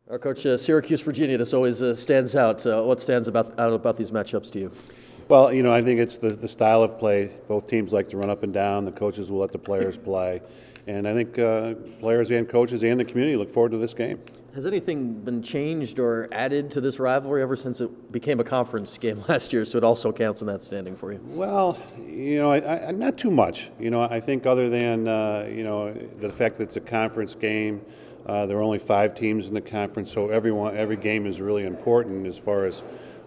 Our coach, Syracuse, Virginia. This always stands out. What stands out about these matchups to you? Well, I think it's the style of play. Both teams like to run up and down. The coaches will let the players play. And I think players and coaches and the community look forward to this game. Has anything been changed or added to this rivalry ever since it became a conference game last year, so it also counts in that standing for you? Well, not too much. I think other than, the fact that it's a conference game, there are only 5 teams in the conference, so every game is really important as far as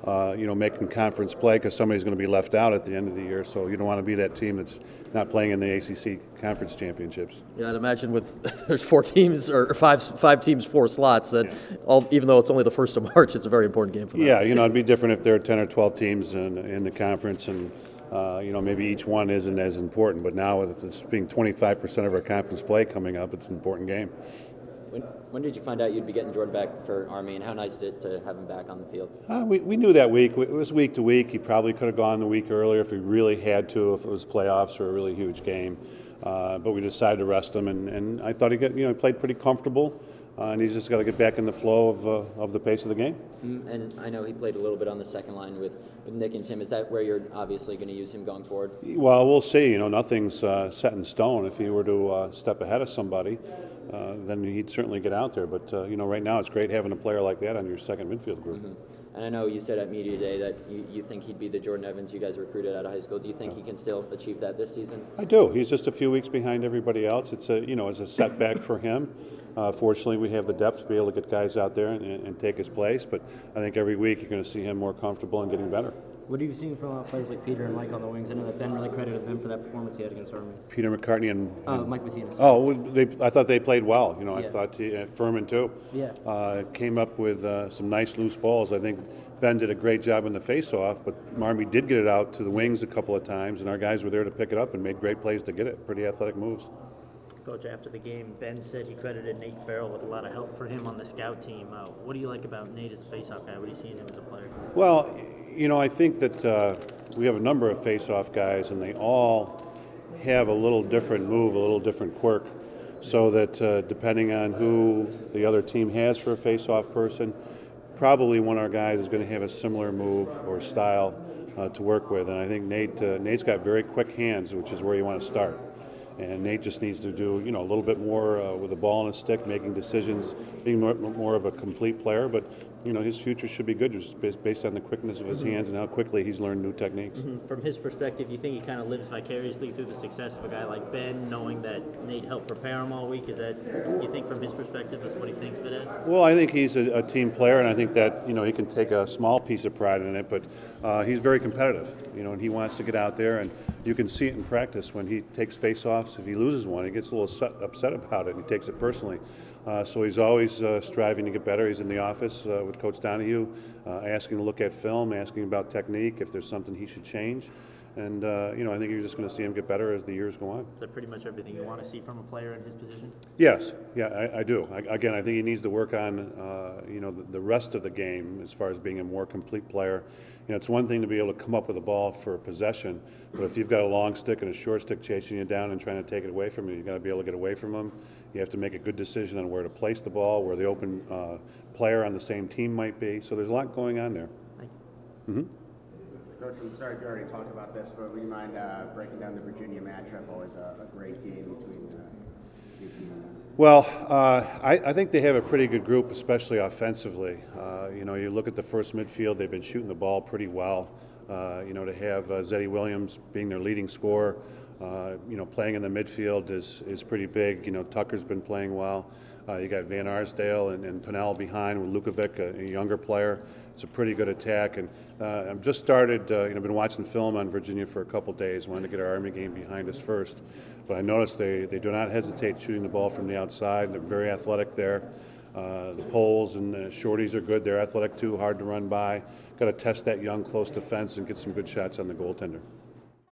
making conference play, because somebody's going to be left out at the end of the year. So you don't want to be that team that's not playing in the ACC conference championships. Yeah, I'd imagine with there's 4 teams or five teams, 4 slots. That even though it's only the 1st of March, it's a very important game for them. Yeah, it'd be different if there are 10 or 12 teams in the conference, and maybe each one isn't as important. But now with this being 25% of our conference play coming up, it's an important game. When did you find out you'd be getting Jordan back for Army, and how nice is it to have him back on the field? We knew that week. It was week to week. He probably could have gone the week earlier if he really had to, if it was playoffs or a really huge game. But we decided to rest him, and I thought he played pretty comfortable. And he's just got to get back in the flow of the pace of the game. And I know he played a little bit on the second line with Nick and Tim. Is that where you're obviously going to use him going forward? Well, we'll see. Nothing's set in stone. If he were to step ahead of somebody, then he'd certainly get out there. But right now it's great having a player like that on your second midfield group. And I know you said at Media Day that you think he'd be the Jordan Evans you guys recruited out of high school. Do you think he can still achieve that this season? I do. He's just a few weeks behind everybody else. It's a setback for him. Fortunately, we have the depth to be able to get guys out there and take his place. But I think every week you're going to see him more comfortable and getting better. What have you seen from players like Peter and Mike on the wings? I know that Ben really credited them for that performance he had against Army. Peter McCartney and Mike Messina. Oh, I thought they played well. I thought Furman too. Yeah. Came up with some nice loose balls. I think Ben did a great job in the face-off, but Army did get it out to the wings a couple of times, and our guys were there to pick it up and made great plays to get it. Pretty athletic moves. Coach, after the game, Ben said he credited Nate Farrell with a lot of help for him on the scout team. What do you like about Nate as a face-off guy? What do you see in him as a player? Well, I think that we have a number of face-off guys, and they all have a little different move, a little different quirk, so that depending on who the other team has for a face-off person, probably one of our guys is going to have a similar move or style to work with. And I think Nate's got very quick hands, which is where you want to start. And Nate just needs to do, a little bit more with the ball and a stick, making decisions, being more of a complete player. But, his future should be good just based on the quickness of his hands and how quickly he's learned new techniques. From his perspective, you think he kind of lives vicariously through the success of a guy like Ben, knowing that Nate helped prepare him all week? Is that, you think from his perspective, that's what he thinks of it as? Well, I think he's a team player, and I think that, he can take a small piece of pride in it, but he's very competitive, and he wants to get out there, and you can see it in practice when he takes face-offs. If he loses one, he gets a little upset about it, and he takes it personally. So he's always striving to get better. He's in the office with Coach Donahue, asking to look at film, asking about technique, if there's something he should change. And, I think you're just going to see him get better as the years go on. Is that pretty much everything you want to see from a player in his position? Yes. Yeah, I do. Again, I think he needs to work on, the rest of the game as far as being a more complete player. It's one thing to be able to come up with a ball for a possession, but if you've got a long stick and a short stick chasing you down and trying to take it away from you, you've got to be able to get away from them. You have to make a good decision on where to place the ball, where the open player on the same team might be. So there's a lot going on there. Thank you. Coach, I'm sorry if you already talked about this, but would you mind breaking down the Virginia matchup? Always a great game between your team and them. Well, I think they have a pretty good group, especially offensively. You look at the first midfield; they've been shooting the ball pretty well. To have Zeddy Williams being their leading scorer, playing in the midfield is pretty big. Tucker's been playing well. You got Van Arsdale and Pennell behind with Lukovic, a younger player. It's a pretty good attack, and I've just started. Been watching film on Virginia for a couple days. Wanted to get our Army game behind us first, but I noticed they do not hesitate shooting the ball from the outside. They're very athletic there. The poles and the shorties are good. They're athletic too, hard to run by. Got to test that young close defense and get some good shots on the goaltender.